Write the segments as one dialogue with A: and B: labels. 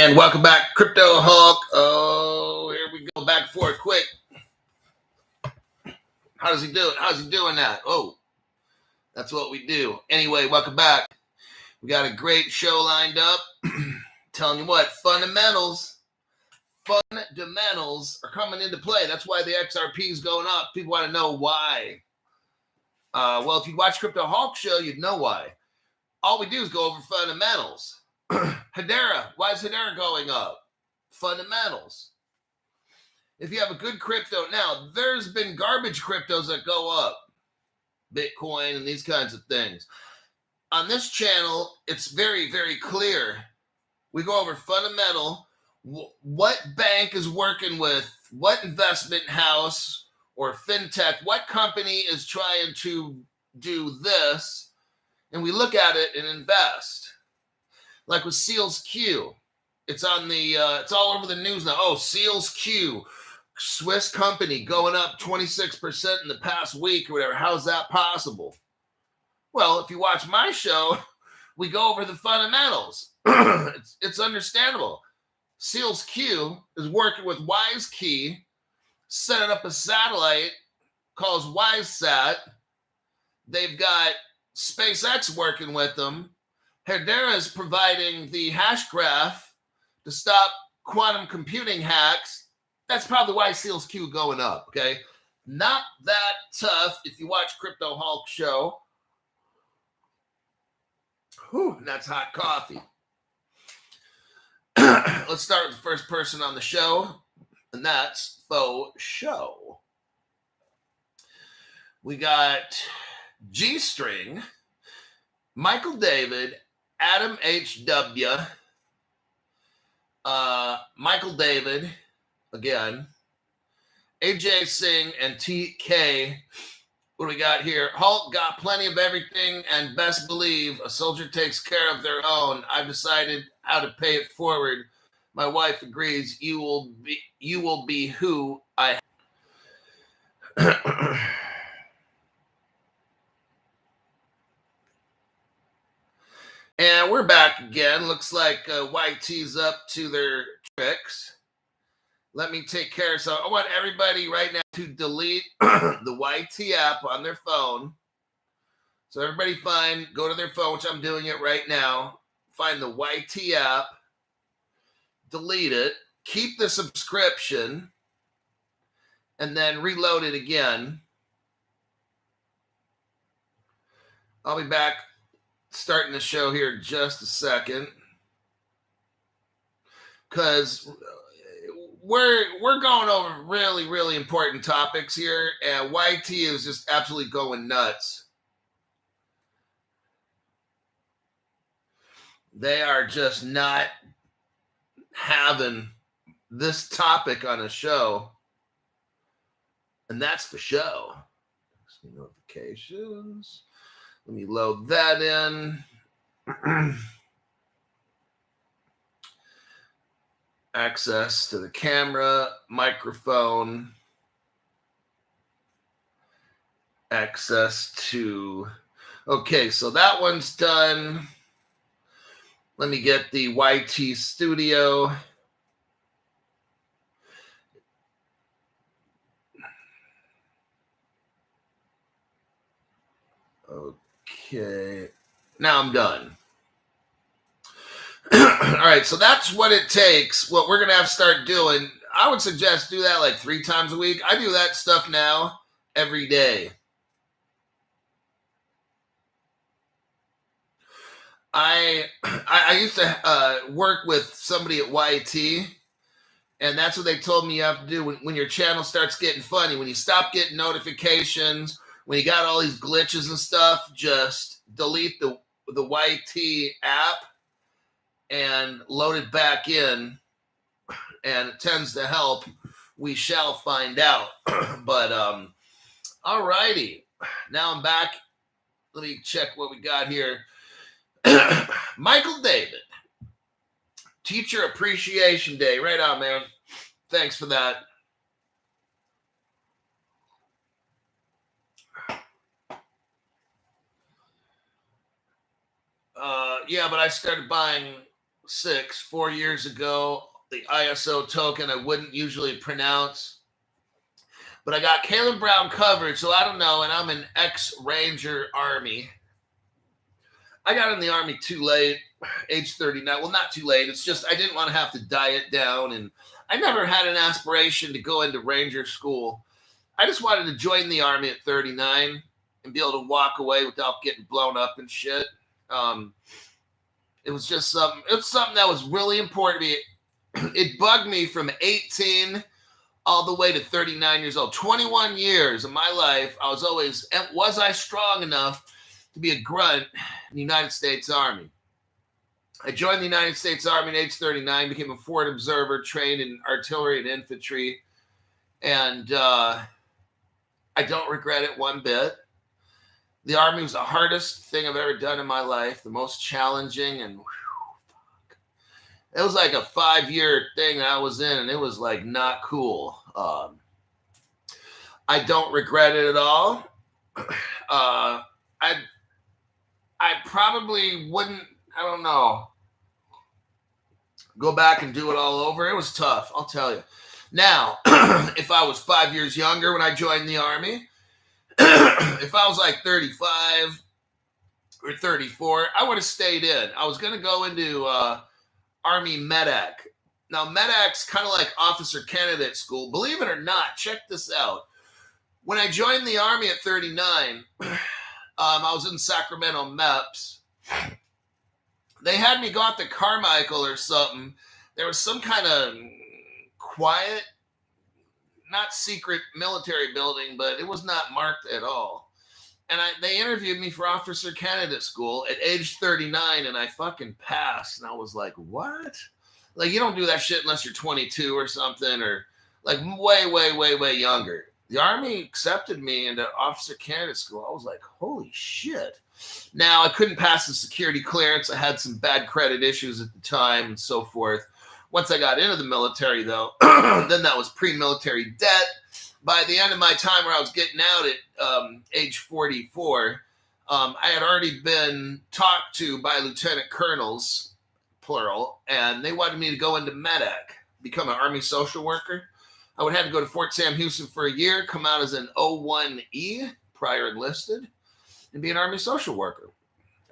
A: And welcome back, Crypto Hulk. Oh, here we go, back for it quick. How does he do it? How's he doing that? Oh, that's what we do. Anyway, welcome back. We got a great show lined up. Telling you what, fundamentals are coming into play. That's why the XRP is going up. People want to know why. Well, if you watch Crypto Hulk show, you'd know why. All we do is go over fundamentals. Hedera, why is Hedera going up? Fundamentals. If you have a good crypto, now there's been garbage cryptos that go up, Bitcoin and these kinds of things. On this channel, it's very, very clear. We go over fundamental, what bank is working with, what investment house or fintech, what company is trying to do this, and we look at it and invest. Like with Seals Q, it's on the, it's all over the news now. Oh, Seals Q, Swiss company going up 26% in the past week or whatever. How's that possible? Well, if you watch my show, we go over the fundamentals. It's understandable. Seals Q is working with WiseKey, setting up a satellite called WiseSat. They've got SpaceX working with them. Hedera is providing the hash graph to stop quantum computing hacks. That's probably why Seals Q going up, okay? Not that tough if you watch Crypto Hulk show. Whew, that's hot coffee. Let's start with the first person on the show, and that's Faux Show. We got G-String, Michael David, Adam H.W., Michael David, again, AJ Singh, and TK. What do we got here? Hulk got plenty of everything, and best believe a soldier takes care of their own. I've decided how to pay it forward. My wife agrees. You will be who I. And we're back again. Looks like YT's up to their tricks. Let me take care. So I want everybody right now to delete the YT app on their phone. So everybody go to their phone, which I'm doing it right now. Find the YT app, delete it, keep the subscription, and then reload it again. I'll be back starting the show here in just a second, because we're going over really, really important topics here, and YT is just absolutely going nuts. They are just not having this topic on a show, and that's the show. Notifications. Let me load that in. Access to the camera, microphone, access to... Okay, so that one's done. Let me get the YT studio. Okay, now I'm done. All right, so that's what it takes. What we're going to have to start doing, I would suggest do that like 3 times a week. I do that stuff now every day. I used to work with somebody at YT, and that's what they told me you have to do when your channel starts getting funny. When you stop getting notifications, when you got all these glitches and stuff, just delete the YT app and load it back in, and it tends to help. We shall find out. But all righty, now I'm back. Let me check what we got here. Michael David, Teacher Appreciation Day. Right on, man. Thanks for that. Yeah, but I started buying 4 years ago, the ISO token I wouldn't usually pronounce. But I got Caleb Brown covered, so I don't know, and I'm an ex-Ranger Army. I got in the Army too late, age 39. Well, not too late. It's just I didn't want to have to diet down, and I never had an aspiration to go into Ranger school. I just wanted to join the Army at 39 and be able to walk away without getting blown up and shit. It was just something. It was something that was really important to me. It bugged me from 18 all the way to 39 years old. 21 years of my life, I was always, was I strong enough to be a grunt in the United States Army? I joined the United States Army at age 39, became a forward observer, trained in artillery and infantry, and I don't regret it one bit. The Army was the hardest thing I've ever done in my life, the most challenging, and it was like a 5-year thing that I was in, and it was like not cool. I don't regret it at all. I probably wouldn't, I don't know, go back and do it all over. It was tough, I'll tell you. Now, if I was 5 years younger when I joined the Army, if I was like 35 or 34, I would have stayed in. I was going to go into Army Medac. Now, Medac's kind of like officer candidate school. Believe it or not, check this out. When I joined the Army at 39, I was in Sacramento MEPS. They had me go out to Carmichael or something. There was some kind of quiet, not secret military building, but it was not marked at all. And they interviewed me for officer candidate school at age 39, and I fucking passed. And I was like, what? Like, you don't do that shit unless you're 22 or something, or like way, way, way, way younger. The Army accepted me into officer candidate school. I was like, holy shit. Now, I couldn't pass the security clearance. I had some bad credit issues at the time and so forth. Once I got into the military, though, then that was pre-military debt. By the end of my time where I was getting out at age 44, I had already been talked to by lieutenant colonels, plural, and they wanted me to go into Medac, become an Army social worker. I would have to go to Fort Sam Houston for a year, come out as an 01E, prior enlisted, and be an Army social worker.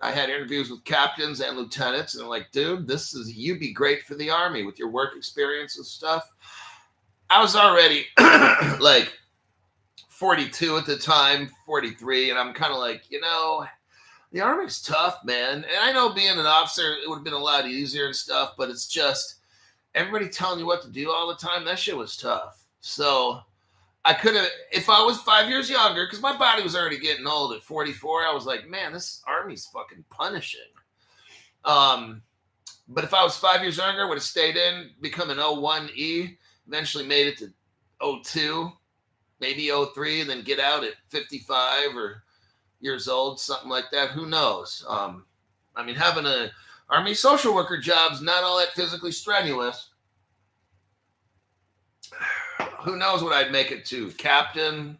A: I had interviews with captains and lieutenants, and they're like, dude, you'd be great for the Army with your work experience and stuff. I was already like 42 at the time, 43, and I'm kind of like, the Army's tough, man. And I know being an officer, it would have been a lot easier and stuff, but it's just everybody telling you what to do all the time. That shit was tough. So I could have, if I was 5 years younger, because my body was already getting old at 44, I was like, man, this Army's fucking punishing. But if I was 5 years younger, I would have stayed in, become an 01E, eventually made it to 02, maybe 03, and then get out at 55 or years old, something like that. Who knows? Having an Army social worker job's not all that physically strenuous. Who knows what I'd make it to? Captain?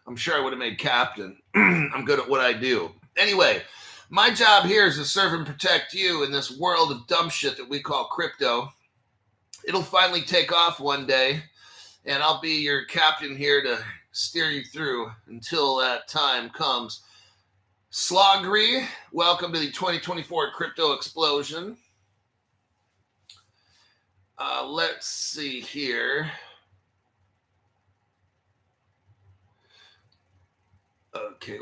A: I'm sure I would have made captain. I'm good at what I do. Anyway, my job here is to serve and protect you in this world of dumb shit that we call crypto. It'll finally take off one day, and I'll be your captain here to steer you through until that time comes. Slogry, welcome to the 2024 crypto explosion. Let's see here. Okay,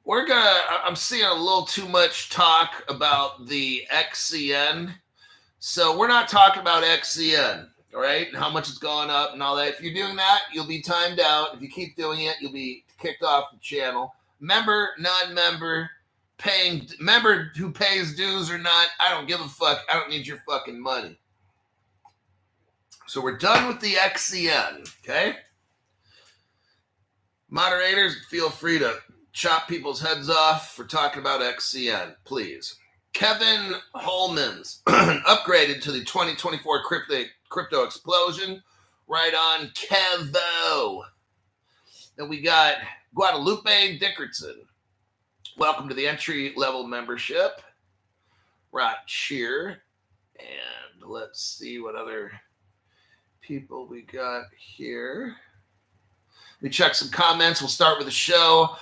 A: I'm seeing a little too much talk about the XCN. So we're not talking about XCN, all right, and how much it's gone up and all that. If you're doing that, you'll be timed out. If you keep doing it, you'll be kicked off the channel. Member, non-member, member who pays dues or not, I don't give a fuck. I don't need your fucking money. So we're done with the XCN, okay? Moderators, feel free to chop people's heads off for talking about XCN, please. Kevin Holman's upgraded to the 2024 crypto explosion. Right on, Kevo. Then we got Guadalupe Dickerson. Welcome to the entry-level membership. right here. And let's see what other people we got here. We check some comments. We'll start with the show.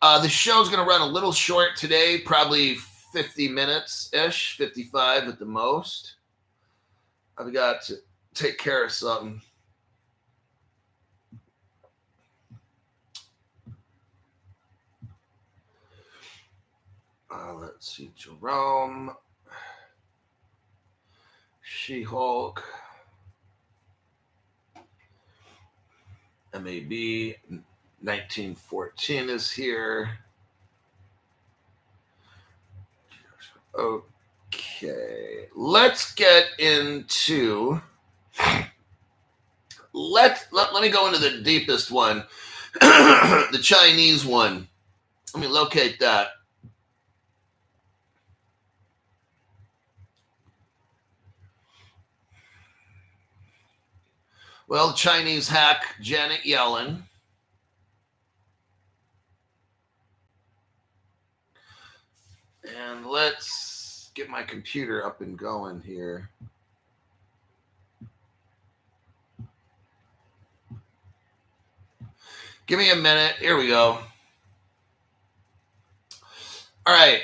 A: The show's going to run a little short today, probably 50 minutes-ish, 55 at the most. I've got to take care of something. Let's see, Jerome, She-Hulk, MAB 1914 is here. Okay, let's get into let me go into the deepest one, the Chinese one. Let me locate that. Well, Chinese hack Janet Yellen. And let's get my computer up and going here. Give me a minute. Here we go. All right.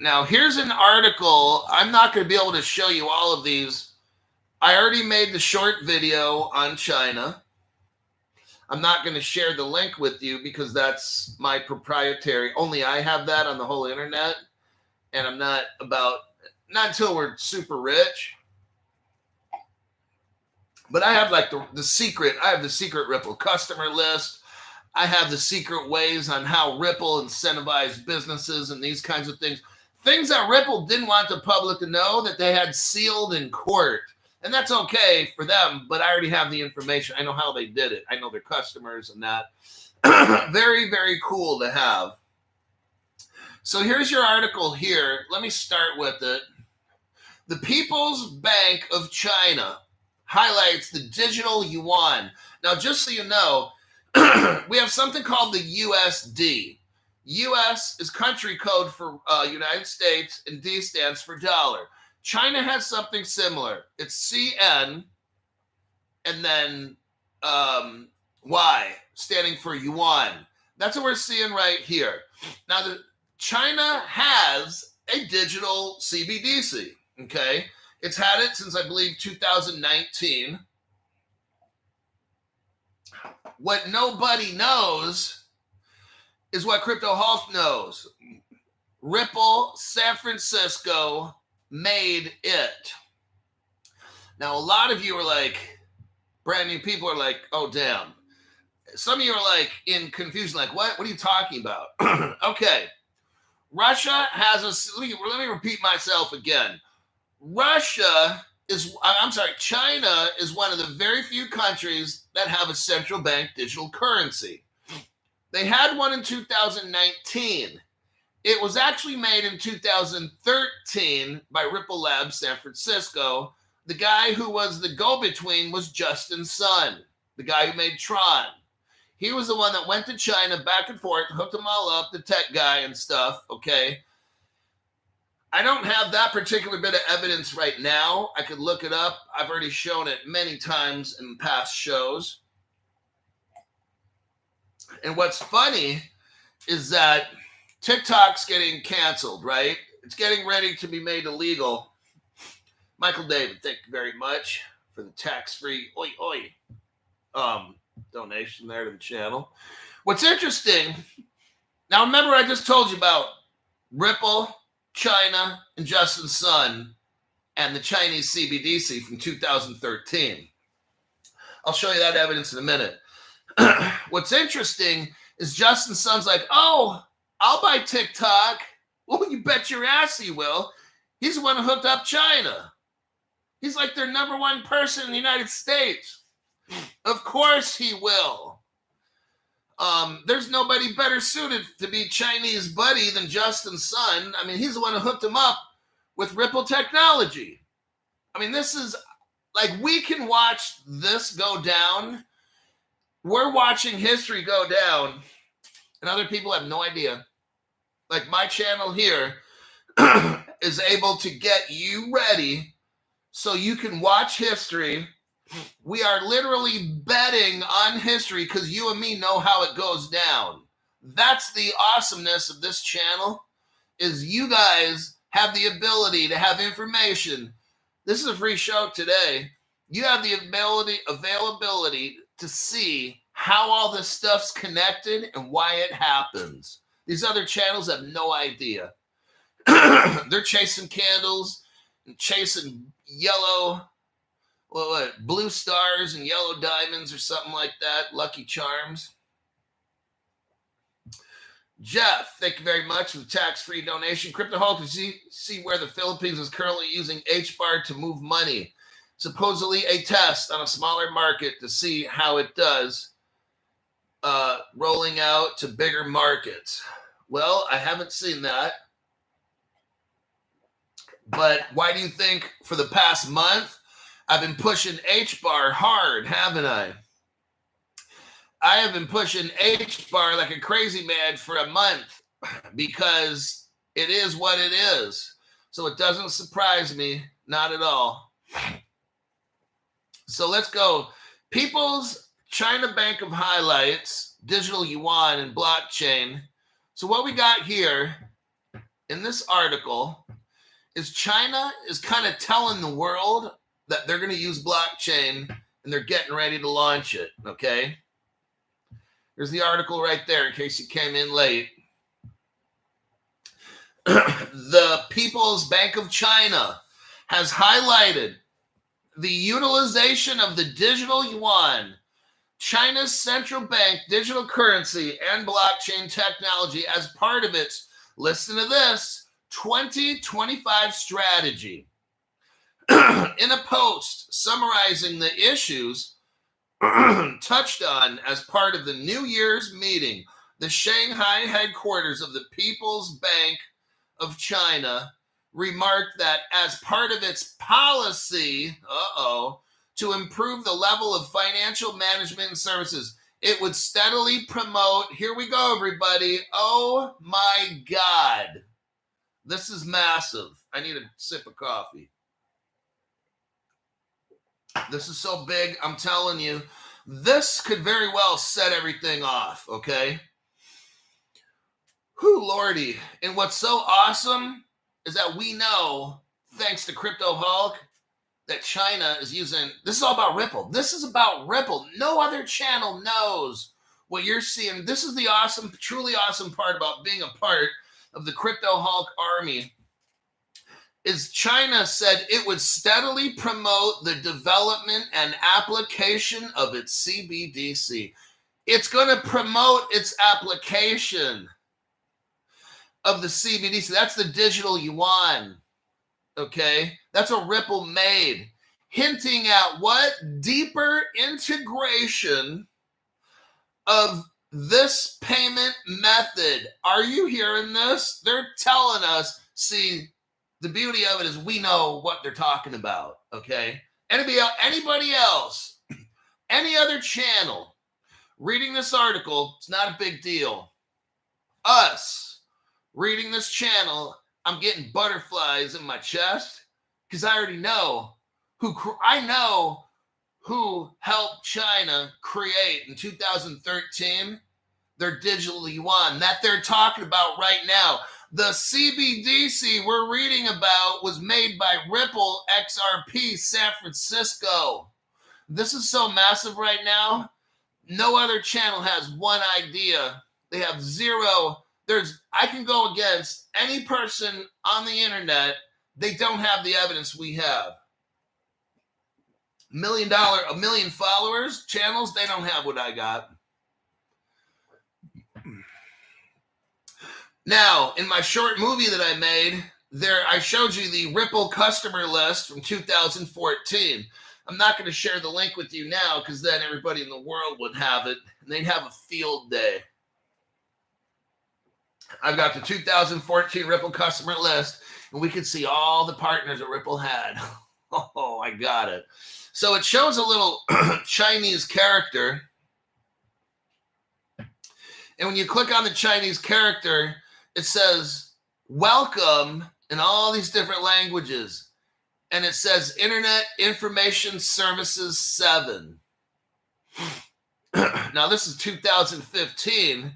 A: Now, here's an article. I'm not going to be able to show you all of these. I already made the short video on China. I'm not going to share the link with you because that's my proprietary. Only I have that on the whole internet. And I'm not until we're super rich. But I have like the secret. I have the secret Ripple customer list. I have the secret ways on how Ripple incentivized businesses and these kinds of things. Things that Ripple didn't want the public to know that they had sealed in court. And that's okay for them, but I already have the information. I know how they did it. I know their customers and that. Very, very cool to have. So here's your article here. Let me start with it. The People's Bank of China highlights the digital yuan. Now, just so you know, we have something called the USD. US is country code for United States, and D stands for dollar. China has something similar. It's CN and then Y, standing for yuan. That's what we're seeing right here. Now, China has a digital CBDC, okay? It's had it since, I believe, 2019. What nobody knows is what Crypto Hulk knows. Ripple San Francisco made it. Now, a lot of you are like, brand new people are like, oh, damn. Some of you are like in confusion, like, what? What are you talking about? Okay. Russia has let me repeat myself again. China is one of the very few countries that have a central bank digital currency. They had one in 2019. It was actually made in 2013 by Ripple Labs San Francisco. The guy who was the go-between was Justin Sun, the guy who made Tron. He was the one that went to China back and forth, hooked them all up, the tech guy and stuff, okay? I don't have that particular bit of evidence right now. I could look it up. I've already shown it many times in past shows. And what's funny is that TikTok's getting canceled, right? It's getting ready to be made illegal. Michael David, thank you very much for the tax-free donation there to the channel. What's interesting, now remember I just told you about Ripple, China, and Justin Sun, and the Chinese CBDC from 2013. I'll show you that evidence in a minute. What's interesting is Justin Sun's like, oh, I'll buy TikTok. Well, you bet your ass he will. He's the one who hooked up China. He's like their number one person in the United States. Of course he will. There's nobody better suited to be Chinese buddy than Justin Sun. I mean, he's the one who hooked him up with Ripple technology. I mean, this is like, we can watch this go down. We're watching history go down, and other people have no idea. Like my channel here, is able to get you ready so you can watch history. We are literally betting on history because you and me know how it goes down. That's the awesomeness of this channel, is you guys have the ability to have information. This is a free show today. You have the availability to see how all this stuff's connected and why it happens. These other channels have no idea. They're chasing candles and chasing yellow, blue stars and yellow diamonds or something like that, Lucky Charms. Jeff, thank you very much for the tax-free donation. CryptoHawk, see where the Philippines is currently using HBAR to move money. Supposedly a test on a smaller market to see how it does, rolling out to bigger markets. Well, I haven't seen that. But why do you think for the past month I've been pushing HBAR hard, haven't I? I have been pushing HBAR like a crazy man for a month because it is what it is. So it doesn't surprise me, not at all. So let's go. People's China Bank of Highlights, digital yuan and blockchain. So what we got here in this article is China is kind of telling the world that they're going to use blockchain and they're getting ready to launch it, okay? There's the article right there in case you came in late. The People's Bank of China has highlighted the utilization of the digital yuan, China's central bank digital currency and blockchain technology as part of its, listen to this, 2025 strategy. In a post summarizing the issues touched on as part of the New Year's meeting, the Shanghai headquarters of the People's Bank of China remarked that as part of its policy, to improve the level of financial management and services, it would steadily promote, here we go, everybody. Oh my God. This is massive. I need a sip of coffee. This is so big, I'm telling you. This could very well set everything off, okay? Whew, Lordy. And what's so awesome is that we know, thanks to Crypto Hulk, that China is using, this is all about Ripple. This is about Ripple. No other channel knows what you're seeing. This is the awesome, truly awesome part about being a part of the Crypto Hulk army, is China said it would steadily promote the development and application of its CBDC. It's going to promote its application of the CBDC. That's the digital yuan, okay? That's a Ripple made, hinting at what? Deeper integration of this payment method. Are you hearing this? They're telling us, see, the beauty of it is we know what they're talking about, okay? Anybody else, any other channel reading this article, it's not a big deal. Us reading this channel, I'm getting butterflies in my chest because I already know who helped China create in 2013 their digital yuan that they're talking about right now. The CBDC we're reading about was made by Ripple XRP San Francisco. This is so massive right now. No other channel has one idea. They have zero. I can go against any person on the internet. They don't have the evidence we have. A million followers, channels, they don't have what I got. Now, in my short movie that I made, I showed you the Ripple customer list from 2014. I'm not going to share the link with you now because then everybody in the world would have it, and they'd have a field day. I've got the 2014 Ripple customer list, and we could see all the partners that Ripple had. Oh, I got it. So it shows a little Chinese character. And when you click on the Chinese character, it says, welcome, in all these different languages. And it says Internet Information Services 7. Now, this is 2015.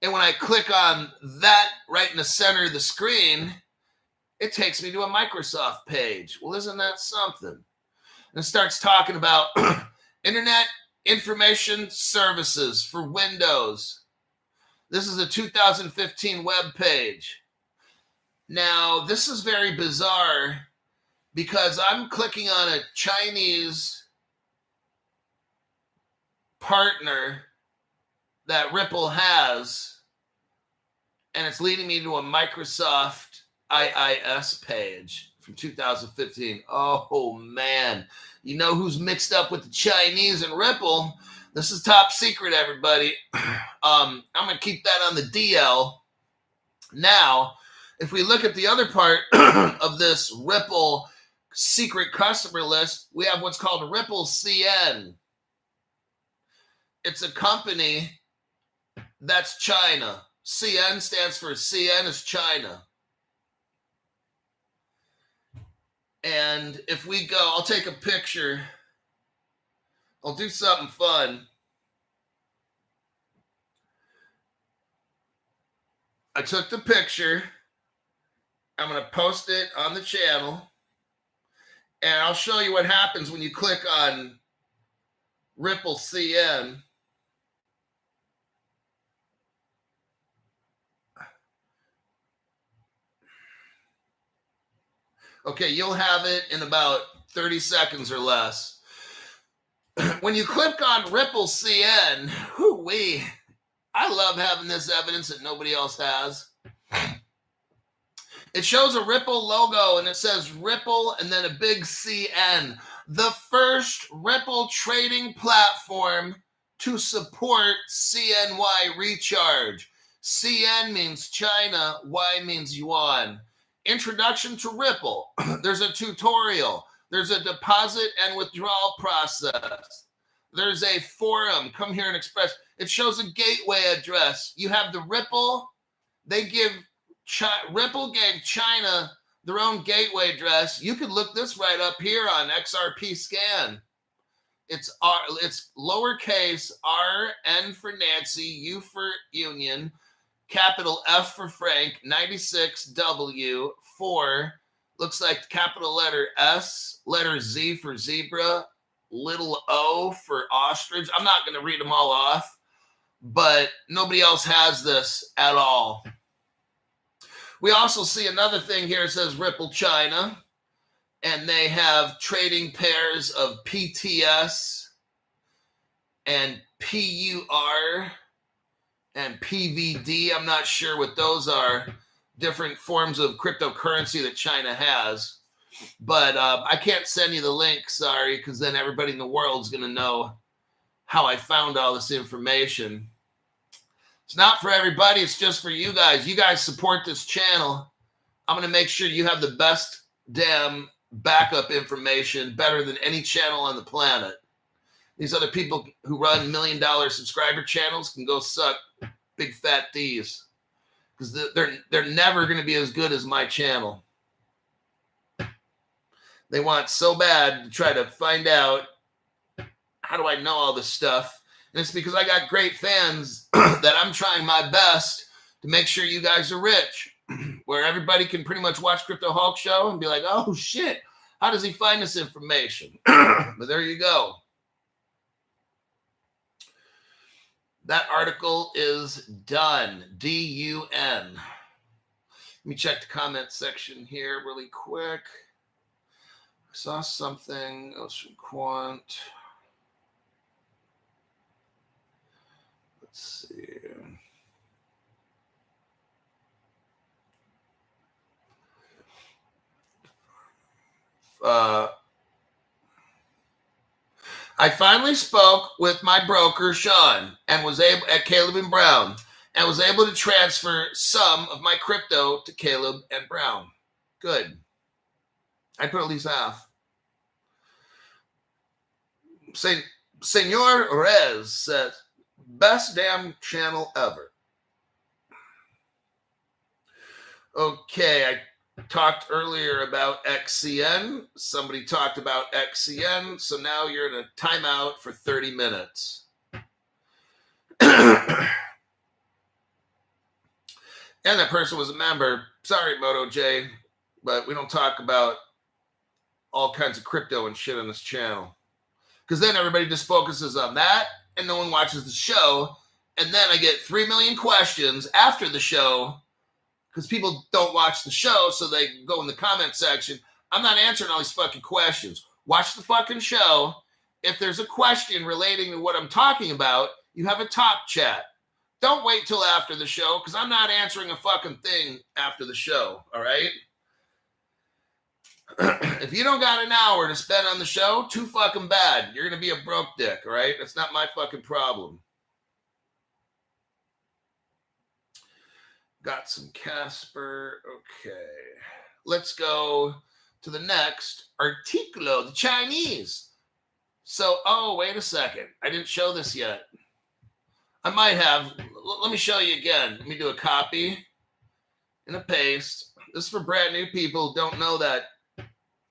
A: And when I click on that right in the center of the screen, it takes me to a Microsoft page. Well, isn't that something? And it starts talking about Internet Information Services for Windows. This is a 2015 web page. Now, this is very bizarre because I'm clicking on a Chinese partner that Ripple has, and it's leading me to a Microsoft IIS page from 2015. Oh, man. You know who's mixed up with the Chinese and Ripple? This is top secret, everybody. I'm going to keep that on the DL. Now, if we look at the other part of this Ripple secret customer list, we have what's called Ripple CN. It's a company that's China. CN stands for CN is China. And if we go, I'll take a picture. I'll do something fun. I took the picture. I'm going to post it on the channel. And I'll show you what happens when you click on Ripple CN. Okay, you'll have it in about 30 seconds or less. When you click on Ripple CN, whoo-wee, I love having this evidence that nobody else has. It shows a Ripple logo and it says Ripple and then a big CN. The first Ripple trading platform to support CNY recharge. CN means China, Y means yuan. Introduction to Ripple. There's a tutorial. There's a deposit and withdrawal process. There's a forum. Come here and express. It shows a gateway address. You have the Ripple. Ripple gave China their own gateway address. You could look this right up here on XRP scan. It's lowercase r, N for Nancy, U for Union, capital F for Frank, 96W, 4, looks like capital letter S, letter Z for zebra, little O for ostrich. I'm not going to read them all off, but nobody else has this at all. We also see another thing here. It says Ripple China, and they have trading pairs of PTS and PUR and PVD. I'm not sure what those are. Different forms of cryptocurrency that China has. But I can't send you the link, sorry, because then everybody in the world is going to know how I found all this information. It's not for everybody. It's just for you guys. You guys support this channel. I'm going to make sure you have the best damn backup information, better than any channel on the planet. These other people who run $1 million subscriber channels can go suck big fat D's, because they're never going to be as good as my channel. They want so bad to try to find out, how do I know all this stuff? And it's because I got great fans that I'm trying my best to make sure you guys are rich, where everybody can pretty much watch Crypto Hulk Show and be like, oh shit, how does he find this information? But there you go. That article is done. D-U-N. Let me check the comment section here really quick. I saw something else from Quant. Let's see. I finally spoke with my broker, Sean, and was able at Caleb and Brown, and was able to transfer some of my crypto to Caleb and Brown. Good. I put at least half. Senor Rez says, best damn channel ever. Okay, Talked earlier about XCN. Somebody talked about XCN. So now you're in a timeout for 30 minutes. And that person was a member. Sorry, Moto J, but we don't talk about all kinds of crypto and shit on this channel. Because then everybody just focuses on that and no one watches the show. And then I get 3 million questions after the show because people don't watch the show, so they go in the comment section. I'm not answering all these fucking questions. Watch the fucking show. If there's a question relating to what I'm talking about, you have a top chat. Don't wait till after the show because I'm not answering a fucking thing after the show, all right? If you don't got an hour to spend on the show, too fucking bad. You're going to be a broke dick, all right? That's not my fucking problem. Got some Casper. Okay. Let's go to the next articulo, the Chinese. So, oh, wait a second. I didn't show this yet. I might have. Let me show you again. Let me do a copy and a paste. This is for brand new people who don't know that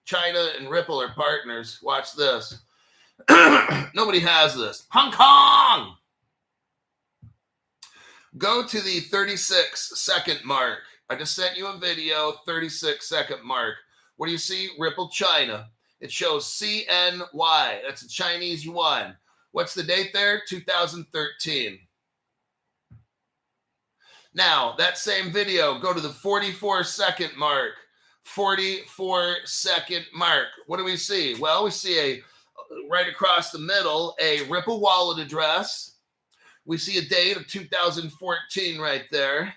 A: China and Ripple are partners. Watch this. Nobody has this. Hong Kong! Go to the 36-second mark. I just sent you a video, 36-second mark. What do you see? Ripple China. It shows CNY. That's a Chinese yuan. What's the date there? 2013. Now, that same video, go to the 44-second mark. 44-second mark. What do we see? Well, we see right across the middle, a Ripple wallet address. We see a date of 2014 right there.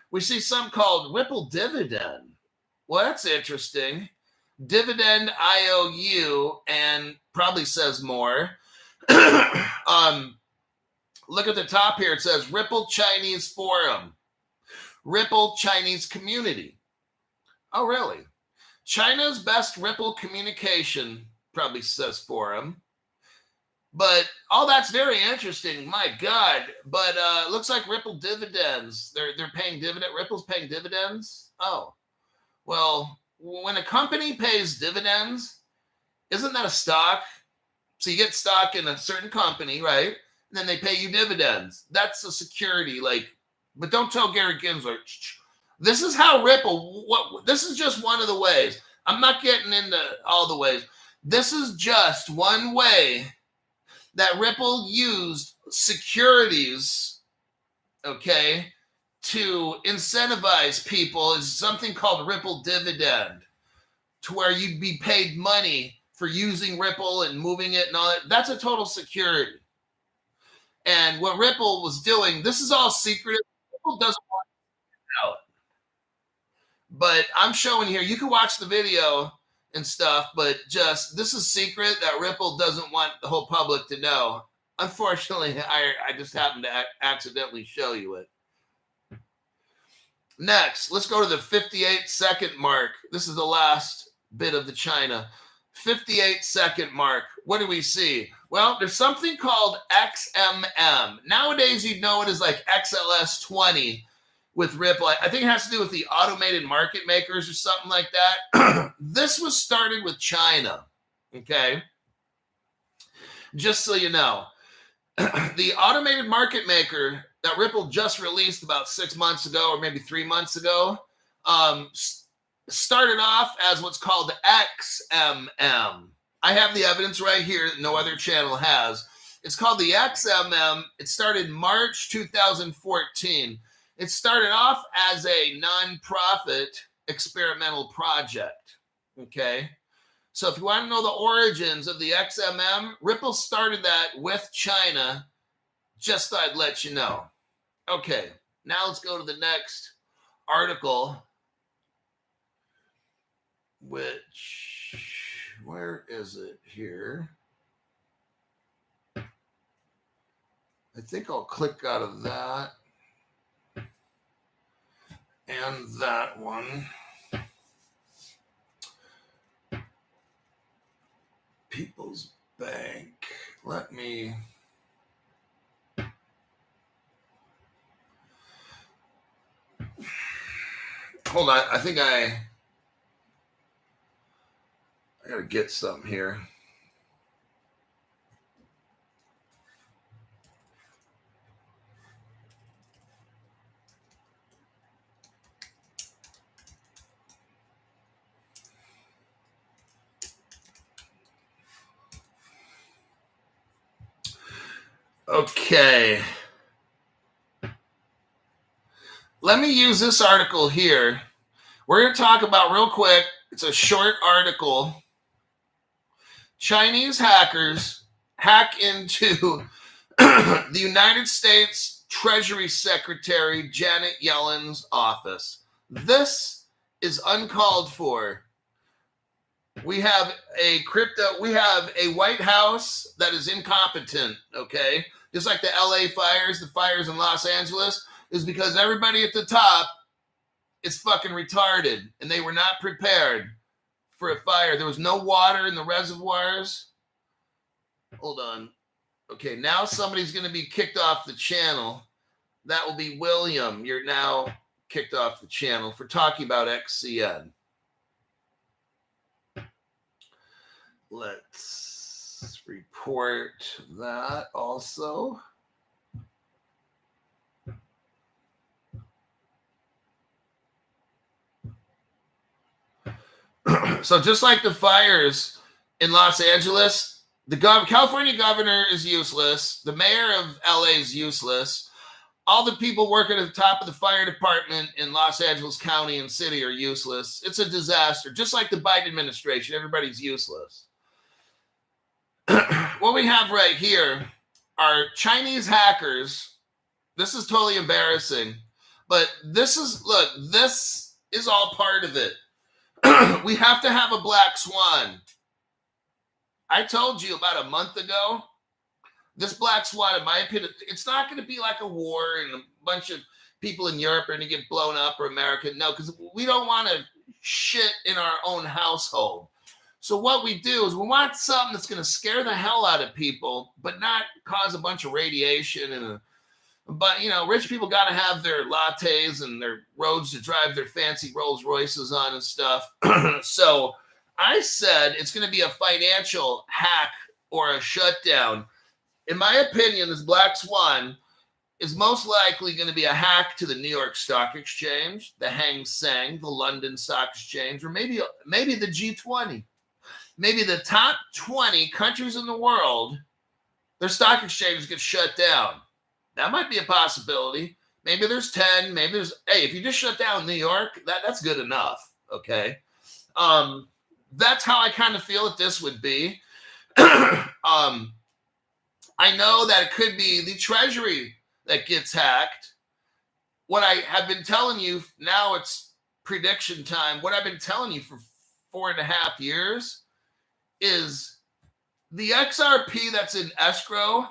A: We see something called Ripple Dividend. Well, that's interesting. Dividend IOU, and probably says more. Look at the top here. It says Ripple Chinese Forum. Ripple Chinese Community. Oh, really? China's best Ripple communication, probably says forum. But all that's very interesting. My God. But it looks like Ripple dividends. They're paying dividend. Ripple's paying dividends. Oh, well, when a company pays dividends, isn't that a stock? So you get stock in a certain company, right? And then they pay you dividends. That's a security. But don't tell Gary Gensler. This is how Ripple. This is just one of the ways. I'm not getting into all the ways. This is just one way that Ripple used securities, okay, to incentivize people is something called Ripple dividend, to where you'd be paid money for using Ripple and moving it and all that. That's a total security. And what Ripple was doing, this is all secretive. Ripple doesn't want it out. But I'm showing here, you can watch the video and stuff, but just this is secret that Ripple doesn't want the whole public to know. Unfortunately, I just happened to accidentally show you it. Next, let's go to the 58-second mark. This is the last bit of the China. 58-second mark. What do we see? Well, there's something called XMM. Nowadays, you'd know it as like XLS20 with Ripple. I think it has to do with the automated market makers or something like that. This was started with China, okay? Just so you know. The automated market maker that Ripple just released about 6 months ago or maybe 3 months ago started off as what's called XMM. I have the evidence right here that no other channel has. It's called the XMM. It started March 2014. It started off as a non-profit experimental project, okay? So if you want to know the origins of the XMM, Ripple started that with China. Just thought I'd let you know. Okay, now let's go to the next article, which, where is it here? I think I'll click out of that. And that one. People's Bank. Let me. Hold on. I think I I gotta get something here. Okay. Let me use this article here. We're going to talk about real quick. It's a short article. Chinese hackers hack into the United States Treasury Secretary Janet Yellen's office. This is uncalled for. We have a White House that is incompetent, okay? Just like the LA fires, the fires in Los Angeles, is because everybody at the top is fucking retarded and they were not prepared for a fire. There was no water in the reservoirs. Hold on. Okay, now somebody's going to be kicked off the channel. That will be William. You're now kicked off the channel for talking about XCN. Let's report that also. So just like the fires in Los Angeles, the California governor is useless. The mayor of LA is useless. All the people working at the top of the fire department in Los Angeles County and city are useless. It's a disaster. Just like the Biden administration, everybody's useless. What we have right here are Chinese hackers. This is totally embarrassing. But this is all part of it. We have to have a black swan. I told you about a month ago, this black swan, in my opinion, it's not going to be like a war and a bunch of people in Europe are going to get blown up or America. No, because we don't want to shit in our own household. So what we do is we want something that's going to scare the hell out of people, but not cause a bunch of radiation. But, you know, rich people got to have their lattes and their roads to drive their fancy Rolls Royces on and stuff. So I said it's going to be a financial hack or a shutdown. In my opinion, this black swan is most likely going to be a hack to the New York Stock Exchange, the Hang Seng, the London Stock Exchange, or maybe the G20. Maybe the top 20 countries in the world, their stock exchanges get shut down. That might be a possibility. Maybe there's 10. Maybe there's, hey, if you just shut down New York, that's good enough. Okay. That's how I kind of feel that this would be. I know that it could be the Treasury that gets hacked. What I have been telling you, now it's prediction time. What I've been telling you for 4.5 years is the XRP that's in escrow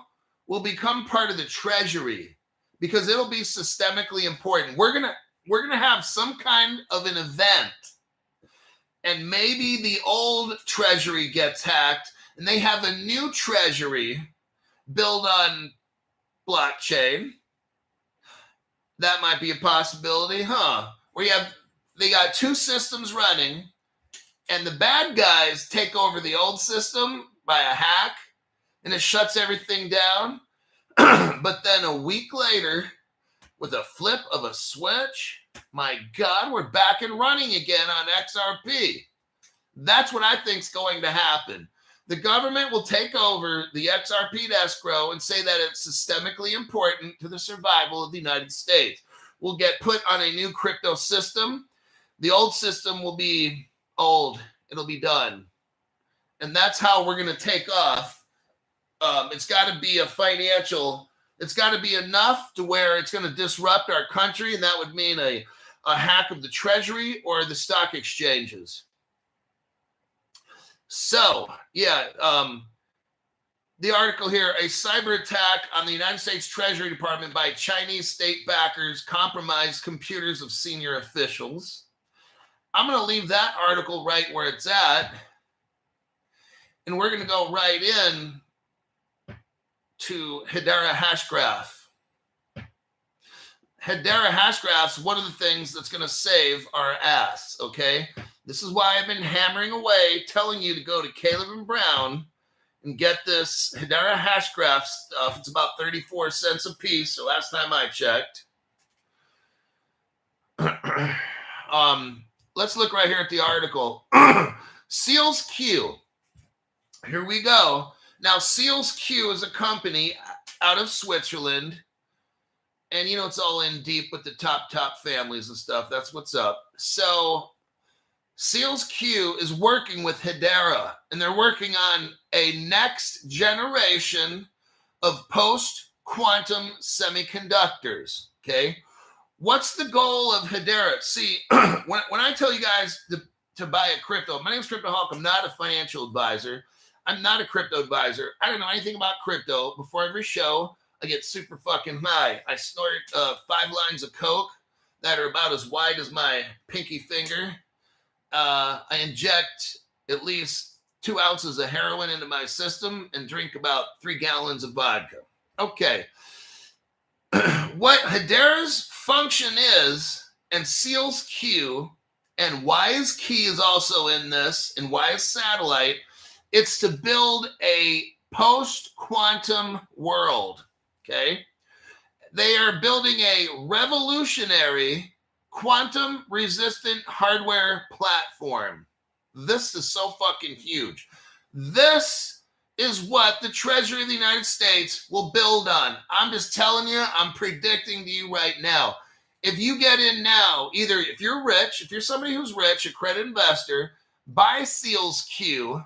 A: will become part of the Treasury because it'll be systemically important. We're gonna have some kind of an event, and maybe the old Treasury gets hacked, and they have a new Treasury built on blockchain. That might be a possibility, huh? They got two systems running, and the bad guys take over the old system by a hack, and it shuts everything down. But then a week later, with a flip of a switch, my God, we're back and running again on XRP. That's what I think is going to happen. The government will take over the XRP escrow and say that it's systemically important to the survival of the United States. We'll get put on a new crypto system. The old system will be old. It'll be done. And that's how we're going to take off. It's got to be it's got to be enough to where it's going to disrupt our country. And that would mean a hack of the Treasury or the stock exchanges. So, yeah, the article here, a cyber attack on the United States Treasury Department by Chinese state backers compromised computers of senior officials. I'm going to leave that article right where it's at. And we're going to go right in to Hedera Hashgraph. Hedera Hashgraph's one of the things that's going to save our ass, okay? This is why I've been hammering away, telling you to go to Caleb and Brown and get this Hedera hash graph stuff. It's about 34 cents a piece. So last time I checked. Let's look right here at the article. Seals Q. Here we go. Now, Seals Q is a company out of Switzerland. And, you know, it's all in deep with the top families and stuff. That's what's up. So Seals Q is working with Hedera, and they're working on a next generation of post-quantum semiconductors, okay? What's the goal of Hedera? See, when I tell you guys to buy a crypto, my name is Crypto Hawk. I'm not a financial advisor. I'm not a crypto advisor. I don't know anything about crypto. Before every show, I get super fucking high. I snort 5 lines of coke that are about as wide as my pinky finger. I inject at least 2 ounces of heroin into my system and drink about 3 gallons of vodka. Okay. What Hedera's function is, and Seals Q, and Wise Key is also in this, and Wise Satellite, it's to build a post-quantum world, okay? They are building a revolutionary quantum-resistant hardware platform. This is so fucking huge. This is what the Treasury of the United States will build on. I'm just telling you, I'm predicting to you right now. If you get in now, either if you're rich, if you're somebody who's rich, a credit investor, buy Seals Q.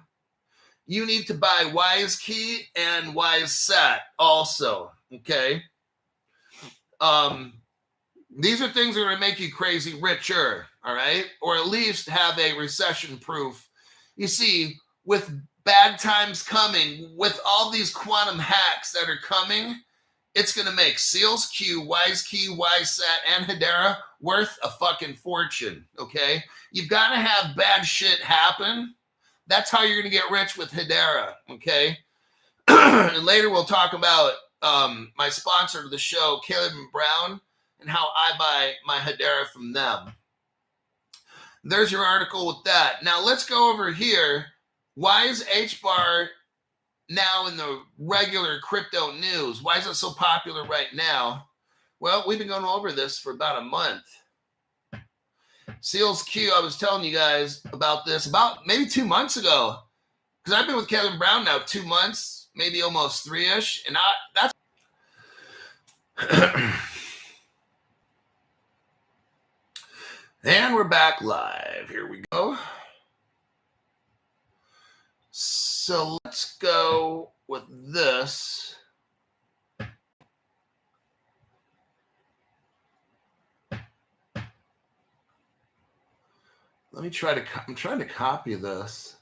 A: You need to buy Wise Key and Wise Sat also, okay? These are things that are going to make you crazy richer, all right? Or at least have a recession-proof. You see, with bad times coming, with all these quantum hacks that are coming, it's going to make Seals Q, Wise Key, Wise Sat, and Hedera worth a fucking fortune, okay? You've got to have bad shit happen. That's how you're going to get rich with Hedera, okay? And later we'll talk about my sponsor of the show, Caleb and Brown, and how I buy my Hedera from them. There's your article with that. Now let's go over here. Why is HBAR now in the regular crypto news? Why is it so popular right now? Well, we've been going over this for about a month. Seals Q, I was telling you guys about this about maybe 2 months ago. Because I've been with Kevin Brown now 2 months, maybe almost 3-ish. And that's... And we're back live. Here we go. So let's go with this. Let me try to, I'm trying to copy this.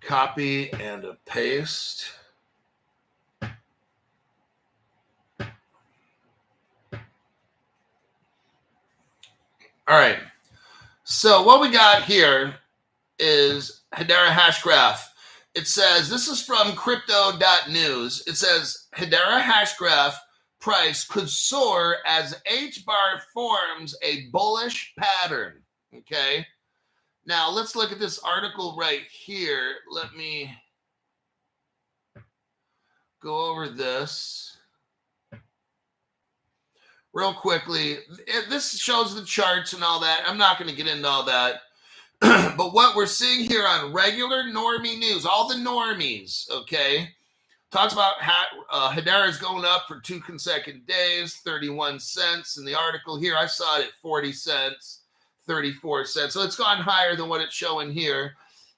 A: Copy and a paste. All right. So what we got here is Hedera hash graph. It says, this is from crypto.news. It says Hedera hash graph price could soar as HBAR forms a bullish pattern. Okay. Now let's look at this article right here. Let me go over this real quickly. This shows the charts and all that. I'm not going to get into all that. But what we're seeing here on regular normie news, all the normies, okay, talks about how Hedera is going up for 2 consecutive days, 31 cents. In the article here, I saw it at 40 cents, 34 cents. So it's gone higher than what it's showing here.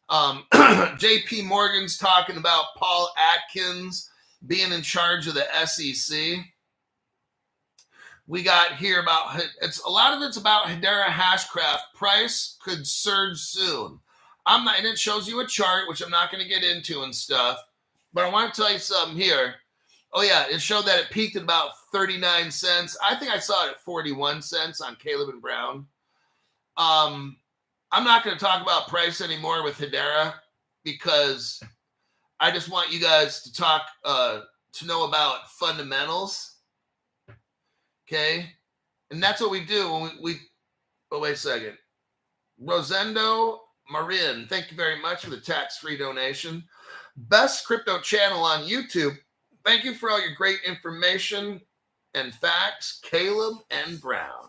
A: JP Morgan's talking about Paul Atkins being in charge of the SEC. We got here about, it's a lot of it's about Hedera Hashgraph. Price could surge soon. I'm not, and it shows you a chart, which I'm not going to get into and stuff. But I want to tell you something here. Oh, yeah, it showed that it peaked at about 39 cents. I think I saw it at 41 cents on Caleb and Brown. I'm not going to talk about price anymore with Hedera because I just want you guys to talk, to know about fundamentals. Okay. And that's what we do when we oh, wait a second. Rosendo Marin, thank you very much for the tax-free donation. Best crypto channel on YouTube. Thank you for all your great information and facts, Caleb and Brown.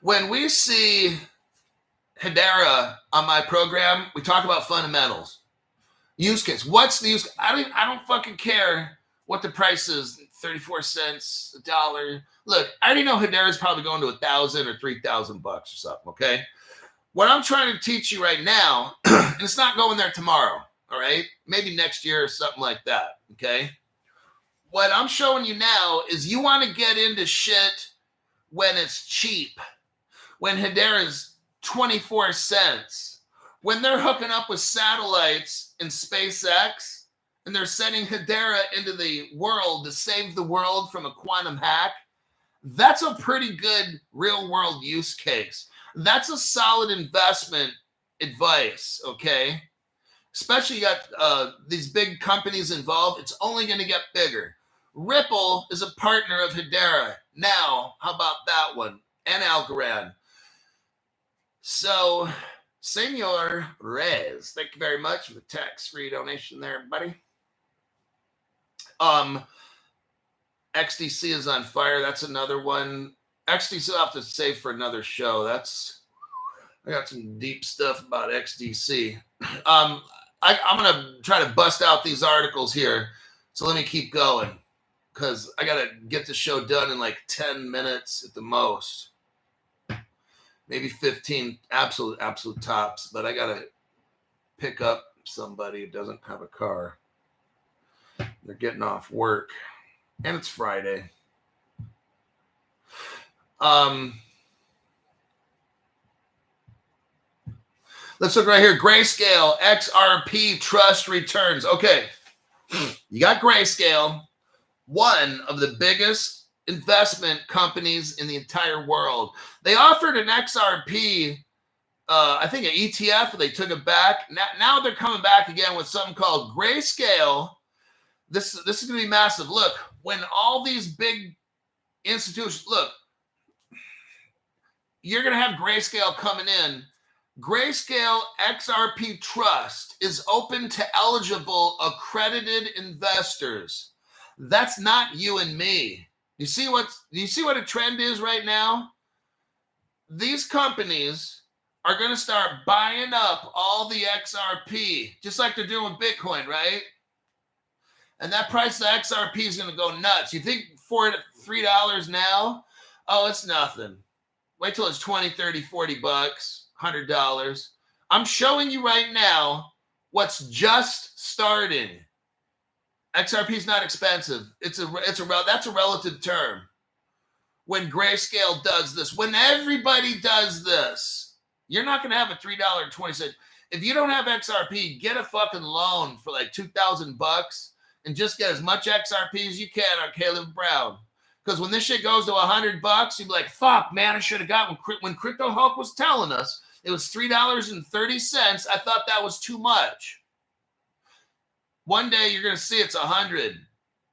A: When we see Hedera on my program, we talk about fundamentals. Use case. What's the use? I don't fucking care what the price is. 34 cents, $1. Look, I already know Hedera is probably going to 1,000 or 3,000 bucks or something. Okay. What I'm trying to teach you right now, and it's not going there tomorrow. All right. Maybe next year or something like that. Okay. What I'm showing you now is you want to get into shit when it's cheap. When Hedera is 24 cents. When they're hooking up with satellites in SpaceX and they're sending Hedera into the world to save the world from a quantum hack, that's a pretty good real world use case. That's a solid investment advice, okay? Especially you got these big companies involved. It's only going to get bigger. Ripple is a partner of Hedera. Now, how about that one? And Algorand. So, Senor Rez, thank you very much for the tax-free donation there, buddy. XDC is on fire. That's another one. XDC I'll have to save for another show. I got some deep stuff about XDC. I'm going to try to bust out these articles here. So let me keep going because I got to get the show done in like 10 minutes at the most. Maybe 15 absolute tops, but I got to pick up somebody who doesn't have a car. They're getting off work, and it's Friday. Let's look right here. Grayscale XRP trust returns. Okay, you got Grayscale, one of the biggest investment companies in the entire world. They offered an XRP, I think an ETF, they took it back. Now they're coming back again with something called Grayscale. This is going to be massive. Look, when all these big institutions, look, you're going to have Grayscale coming in. Grayscale XRP Trust is open to eligible accredited investors. That's not you and me. Do you see what a trend is right now? These companies are going to start buying up all the XRP, just like they're doing with Bitcoin, right? And that price of XRP is going to go nuts. You think $3 now? Oh, it's nothing. Wait till it's 20, 30, 40 bucks, $100. I'm showing you right now what's just starting. XRP is not expensive. That's a relative term. When Grayscale does this, when everybody does this, you're not going to have a $3.20. If you don't have XRP, get a fucking loan for like 2,000 bucks and just get as much XRP as you can on Caleb Brown. Because when this shit goes to 100 bucks, you'd be like, fuck, man, I should have got when Crypto Hulk was telling us it was $3.30. I thought that was too much. One day you're going to see it's 100.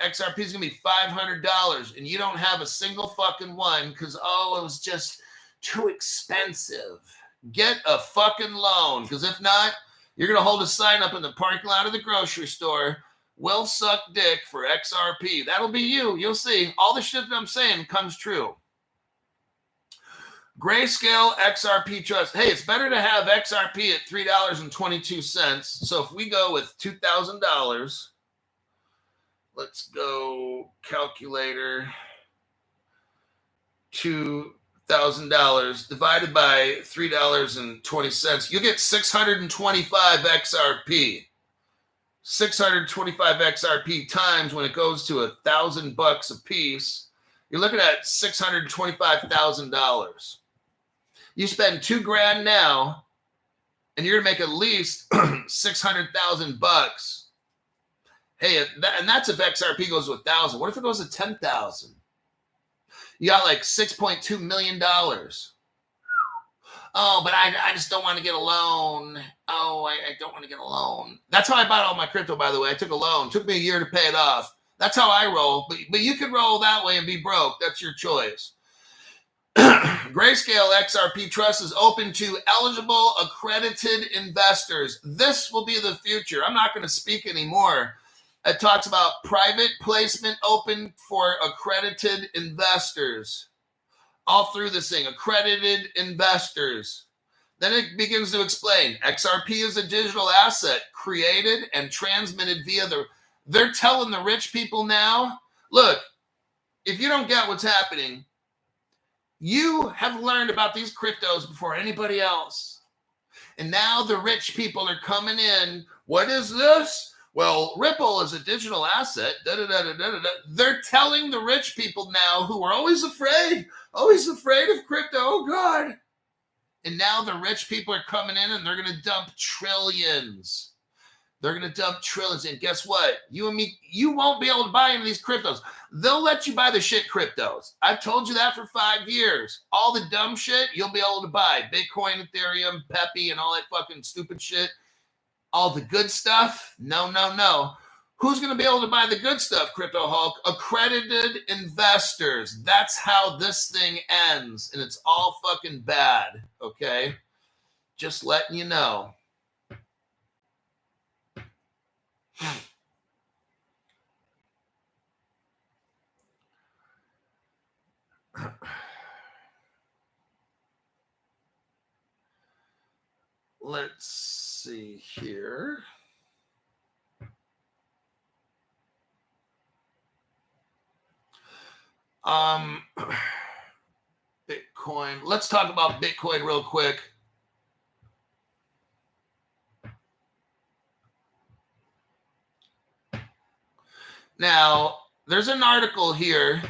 A: XRP is going to be $500 and you don't have a single fucking one because, it was just too expensive. Get a fucking loan because if not, you're going to hold a sign up in the parking lot of the grocery store. Will suck dick for XRP. That'll be you. You'll see. All the shit that I'm saying comes true. Grayscale XRP Trust. Hey, it's better to have XRP at $3.22. So if we go with $2,000, let's go calculator. $2,000 divided by $3.20. You get 625 XRP. 625 XRP times when it goes to $1,000 a piece, you're looking at $625,000. You spend $2,000 now, and you're gonna make at least $600,000. Hey, and that's if XRP goes to 1,000. What if it goes to 10,000? You got like $6.2 million. Oh, but I just don't want to get a loan. Oh, I don't want to get a loan. That's how I bought all my crypto, by the way. I took a loan. It took me a year to pay it off. That's how I roll. But you can roll that way and be broke. That's your choice. Grayscale XRP Trust is open to eligible accredited investors. This will be the future. I'm not going to speak anymore. It talks about private placement open for accredited investors. All through this thing, accredited investors. Then it begins to explain XRP is a digital asset created and transmitted via they're telling the rich people now, look, if you don't get what's happening, you have learned about these cryptos before anybody else. And now the rich people are coming in. What is this? Well, Ripple is a digital asset. They're telling the rich people now who were always afraid of crypto. Oh, God. And now the rich people are coming in and they're going to dump trillions. They're going to dump trillions. And guess what? You and me, you won't be able to buy any of these cryptos. They'll let you buy the shit cryptos. I've told you that for 5 years. All the dumb shit, you'll be able to buy. Bitcoin, Ethereum, Pepe, and all that fucking stupid shit. All the good stuff? No, no, no. Who's going to be able to buy the good stuff, Crypto Hulk? Accredited investors. That's how this thing ends. And it's all fucking bad, okay? Just letting you know. Let's see here. Bitcoin. Let's talk about Bitcoin real quick. Now, there's an article here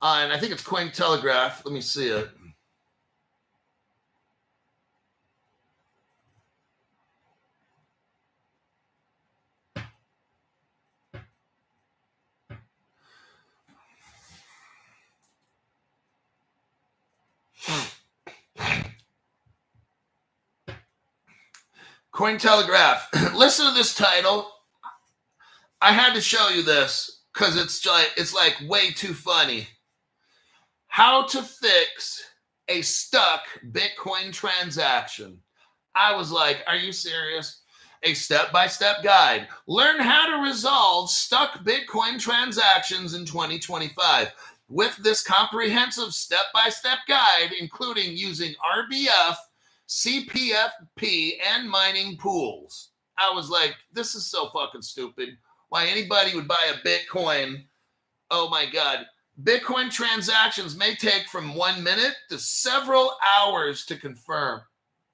A: on, I think it's Cointelegraph. Let me see it. Cointelegraph. Listen to this title. I had to show you this because it's like way too funny. How to fix a stuck Bitcoin transaction. I was like, are you serious? A step-by-step guide. Learn how to resolve stuck Bitcoin transactions in 2025. With this comprehensive step-by-step guide, including using RBF, CPFP, and mining pools. I was like, this is so fucking stupid. Why anybody would buy a Bitcoin? Oh my God. Bitcoin transactions may take from 1 minute to several hours to confirm.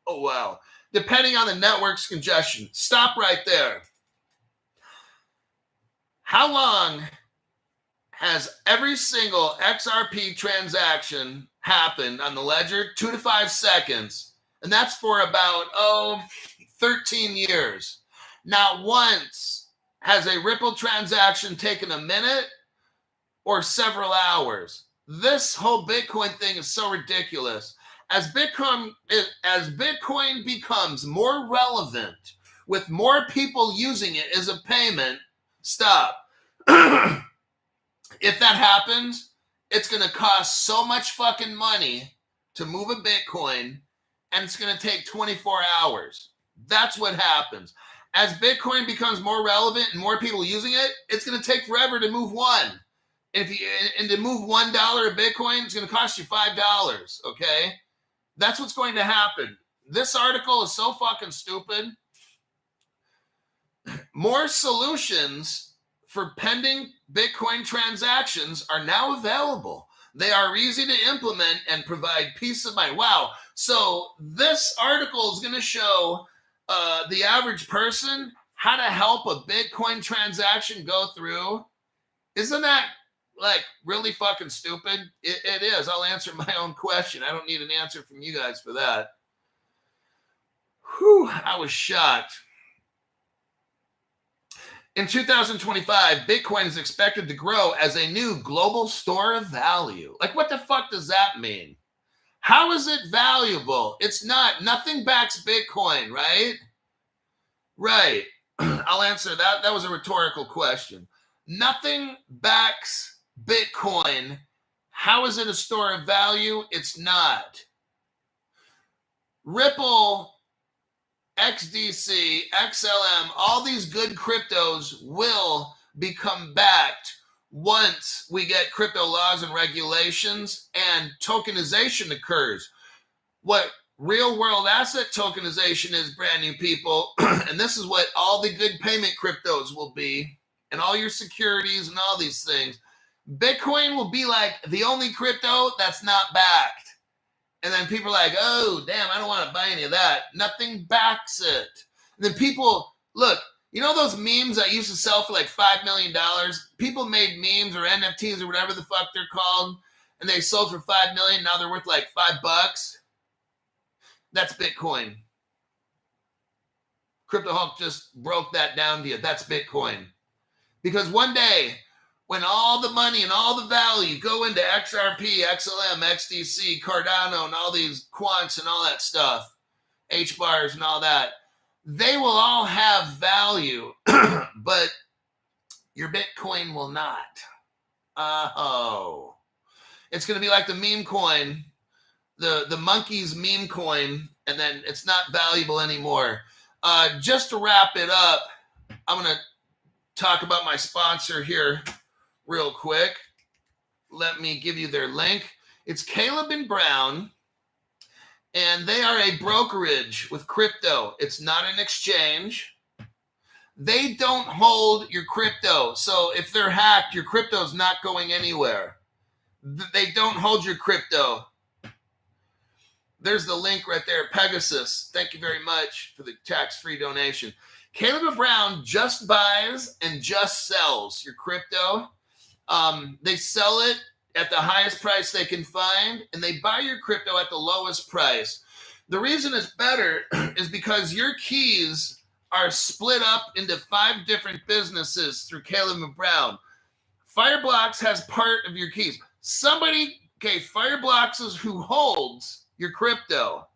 A: Oh, wow. Depending on the network's congestion. Stop right there. How long has every single XRP transaction happened on the ledger? 2 to 5 seconds. And that's for about, 13 years. Not once has a Ripple transaction taken a minute or several hours. This whole Bitcoin thing is so ridiculous. As Bitcoin becomes more relevant, with more people using it as a payment, stop. If that happens, it's going to cost so much fucking money to move a Bitcoin, and it's going to take 24 hours. That's what happens. As Bitcoin becomes more relevant and more people using it, it's going to take forever to move one. And to move $1 of Bitcoin, it's going to cost you $5, okay? That's what's going to happen. This article is so fucking stupid. More solutions for pending Bitcoin transactions are now available. They are easy to implement and provide peace of mind. Wow. So this article is going to show the average person how to help a Bitcoin transaction go through. Isn't that like really fucking stupid? It is. I'll answer my own question. I don't need an answer from you guys for that. Whew, I was shocked. In 2025, Bitcoin is expected to grow as a new global store of value. Like, what the fuck does that mean? How is it valuable? It's not. Nothing backs Bitcoin, right? Right. I'll answer that. That was a rhetorical question. Nothing backs Bitcoin. How is it a store of value? It's not. Ripple, XDC, XLM, all these good cryptos will become backed once we get crypto laws and regulations and tokenization occurs. What real world asset tokenization is, brand new people, and this is what all the good payment cryptos will be, and all your securities and all these things. Bitcoin will be like the only crypto that's not backed. And then people are like, oh, damn, I don't want to buy any of that. Nothing backs it. And then people, look, you know those memes that used to sell for like $5 million? People made memes or NFTs or whatever the fuck they're called, and they sold for $5 million. Now they're worth like $5. That's Bitcoin. Crypto Hulk just broke that down to you. That's Bitcoin. Because one day, when all the money and all the value go into XRP, XLM, XDC, Cardano, and all these Quants and all that stuff, HBARs and all that, they will all have value, but your Bitcoin will not. Oh. It's going to be like the meme coin, the monkeys meme coin, and then it's not valuable anymore. Just to wrap it up, I'm going to talk about my sponsor here real quick. Let me give you their link. It's Caleb and Brown, and they are a brokerage with crypto. It's not an exchange. They don't hold your crypto. So if they're hacked, your crypto's not going anywhere. They don't hold your crypto. There's the link right there, Pegasus. Thank you very much for the tax-free donation. Caleb and Brown just buys and just sells your crypto. They sell it at the highest price they can find, and they buy your crypto at the lowest price. The reason it's better is because your keys are split up into 5 different businesses through Caleb and Brown. Fireblocks has part of your keys. Fireblocks is who holds your crypto.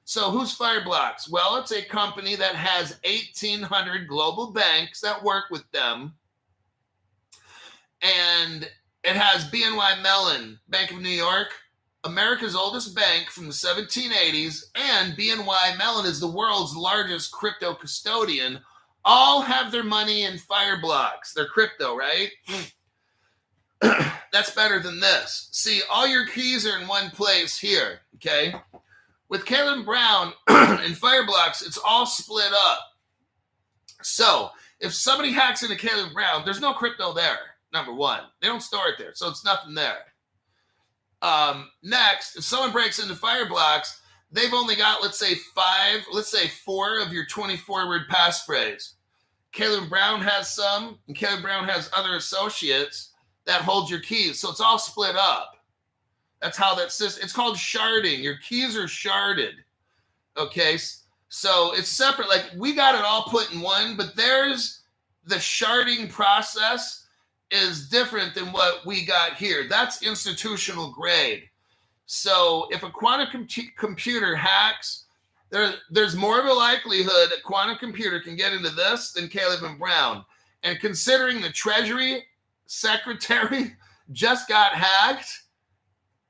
A: So who's Fireblocks? Well, it's a company that has 1,800 global banks that work with them. And it has BNY Mellon, Bank of New York, America's oldest bank from the 1780s, and BNY Mellon is the world's largest crypto custodian. All have their money in Fireblocks. They're crypto, right? That's better than this. See, all your keys are in one place here, okay? With Caleb Brown and Fireblocks, it's all split up. So if somebody hacks into Caleb Brown, there's no crypto there. Number one, they don't store it there, so it's nothing there. Next, if someone breaks into Fireblocks, they've only got, let's say 4 of your 24-word passphrase. Caleb Brown has some, and Caleb Brown has other associates that hold your keys, so it's all split up. That's how that system, it's called sharding. Your keys are sharded, okay? So it's separate. Like, we got it all put in one, but there's the sharding process is different than what we got here. That's institutional grade. So if a quantum computer hacks, there's more of a likelihood a quantum computer can get into this than Caleb and Brown. And considering the Treasury Secretary just got hacked,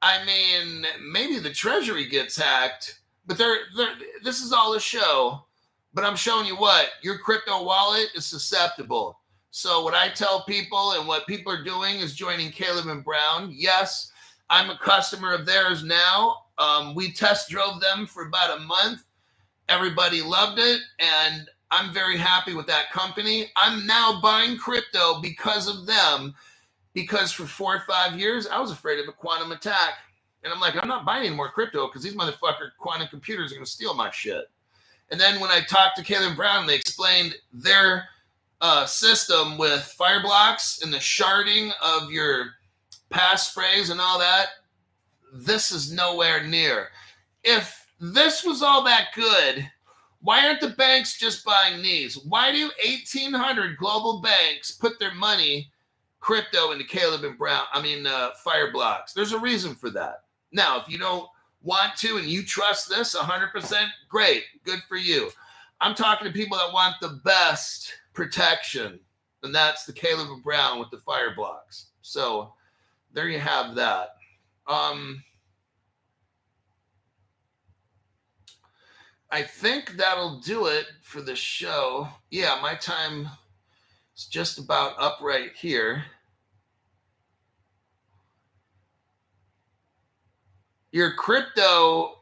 A: I mean, maybe the Treasury gets hacked, but this is all a show. But I'm showing you what, your crypto wallet is susceptible. So what I tell people and what people are doing is joining Caleb and Brown. Yes, I'm a customer of theirs now. We test drove them for about a month. Everybody loved it, and I'm very happy with that company. I'm now buying crypto because of them, because for 4 or 5 years, I was afraid of a quantum attack. And I'm like, I'm not buying any more crypto because these motherfucker quantum computers are going to steal my shit. And then when I talked to Caleb and Brown, they explained their system with Fireblocks and the sharding of your passphrase and all that. This is nowhere near. If this was all that good, why aren't the banks just buying these? Why do 1,800 global banks put their money, crypto, into Caleb and Brown? Fireblocks. There's a reason for that. Now, if you don't want to and you trust this 100%, great, good for you. I'm talking to people that want the best protection, and that's the Caleb Brown with the fire blocks. So there you have that. I think that'll do it for the show. Yeah, my time is just about up right here. Your crypto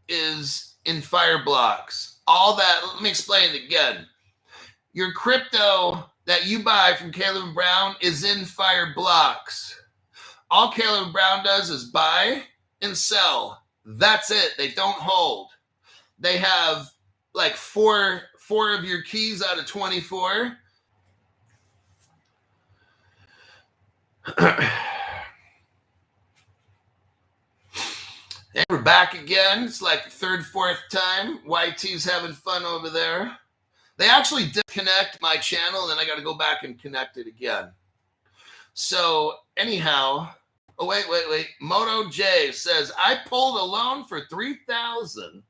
A: is in fire blocks. All that, let me explain it again. Your crypto that you buy from Caleb Brown is in fire blocks. All Caleb Brown does is buy and sell. That's it. They don't hold. They have like four of your keys out of 24. And we're back again. It's like the third, fourth time. YT's having fun over there. They actually disconnect my channel, and then I got to go back and connect it again. So anyhow, oh, wait. Moto J says, I pulled a loan for $3,000.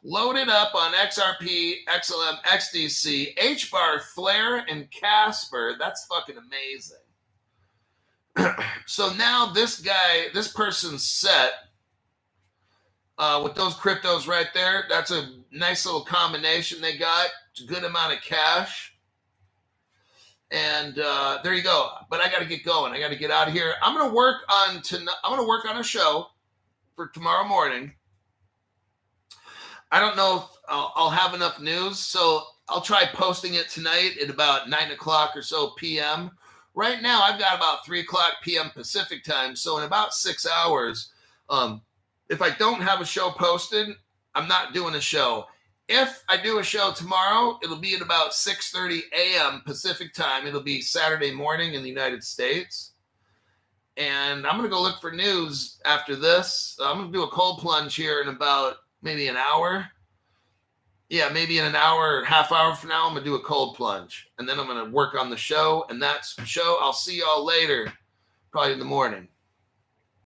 A: Loaded up on XRP, XLM, XDC, HBAR, Flare, and Casper. That's fucking amazing. So now this person's set with those cryptos right there. That's a nice little combination they got. It's a good amount of cash. And there you go. But I got to get going. I got to get out of here. I'm going to work on a show for tomorrow morning. I don't know if I'll have enough news, so I'll try posting it tonight at about 9 o'clock or so p.m. Right now, I've got about 3 o'clock p.m. Pacific time, so in about 6 hours, if I don't have a show posted, I'm not doing a show. If I do a show tomorrow, it'll be at about 6:30 a.m. Pacific time. It'll be Saturday morning in the United States. And I'm going to go look for news after this. I'm going to do a cold plunge here in about maybe an hour. Yeah, maybe in an hour or half hour from now, I'm going to do a cold plunge. And then I'm going to work on the show. And that's the show. I'll see y'all later, probably in the morning.